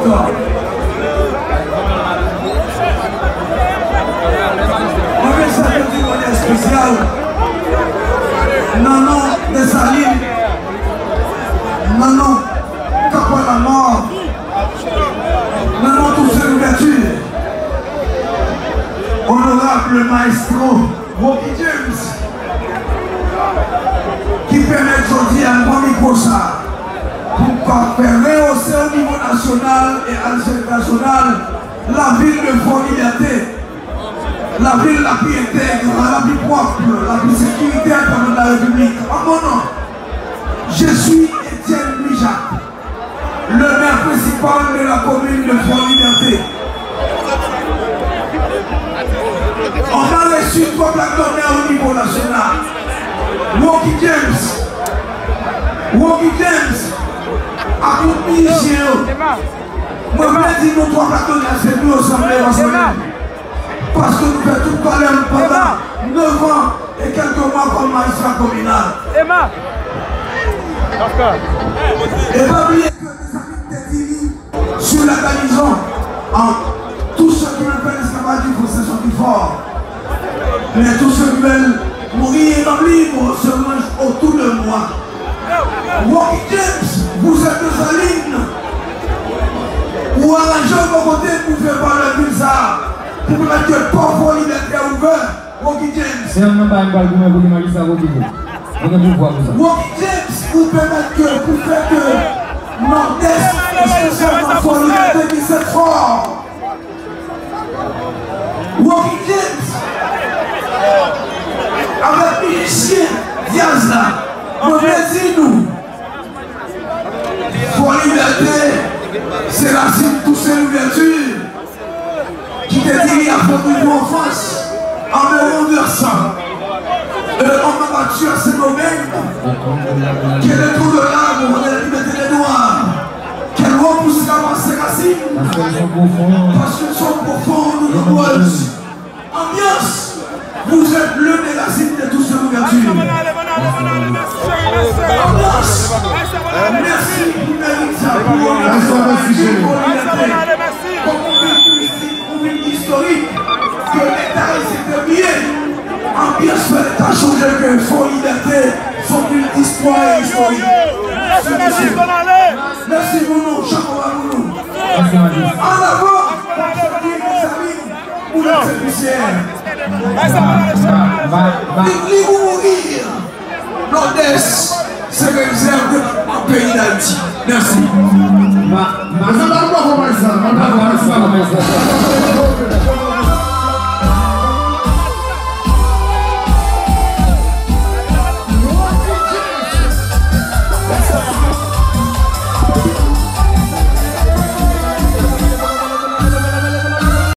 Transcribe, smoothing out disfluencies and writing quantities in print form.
victoire. On veut saluer du modèle spécial. Nanon Dessalines. Nanon Capon la mort. Nanon toute cette ouverture. Honorable maestro Rocky James, qui permet aujourd'hui à un bon micro ça pour faire rehausser au niveau national et international la ville de Fort-Liberté, la ville la plus intègre, la plus propre, la plus sécuritaire de la République. En mon nom, je suis Étienne Mijac, le maire principal de la commune de Fort-Liberté. On a reçu trois plaques d'honneur au niveau national. Rocky James a tout mis chez eux. Moi, je vais dire nos trois plaques d'honneur, c'est nous ensemble. Parce que nous faisons tout parler pendant 9 ans et quelques mois comme magistrat communal. Et pas oublier que les amis d'éthilie sur la garnison, tous ceux qui veulent faire l'esclavage du français sont plus forts. Mais tous ceux qui veulent mourir dans libre se mangent autour de moi. Rocky James, vous êtes de Saline. Ou arrangez vos côtés pour faire par le bizarre. Pour mettre le port pour liberté ouvert. Rocky James. C'est un nom pas un bal pour me magistrat Rocky James. Rocky James, vous permettez que, pour faire que Nord-Est, spécialement pour liberté qui s'est fort. Rocky James, avec Michel Diaz là, on dit nous, pour liberté, c'est la cible tous ces ouvertures qui te dit à votre en face, en me renversant. On m'a battu à ce domaine, qui est le trou de l'arbre, on a la liberté des noirs, qu'elle repousse ses racines, parce qu'elles sont profondes, nombreuses. Ambiance, vous êtes l'une des racines de toutes ces ouvertures. Ambiance, merci pour mériter ça, pour une historique, que l'État s'était bien. Ambiance fait l'État changer que Fort-Liberté sont une histoire historique. Merci Mounou, chapeau à Mounou. En avant, pour la poussière. L'église pour mourir. Nord-Est, c'est réservé en pays d'Haïti. Merci.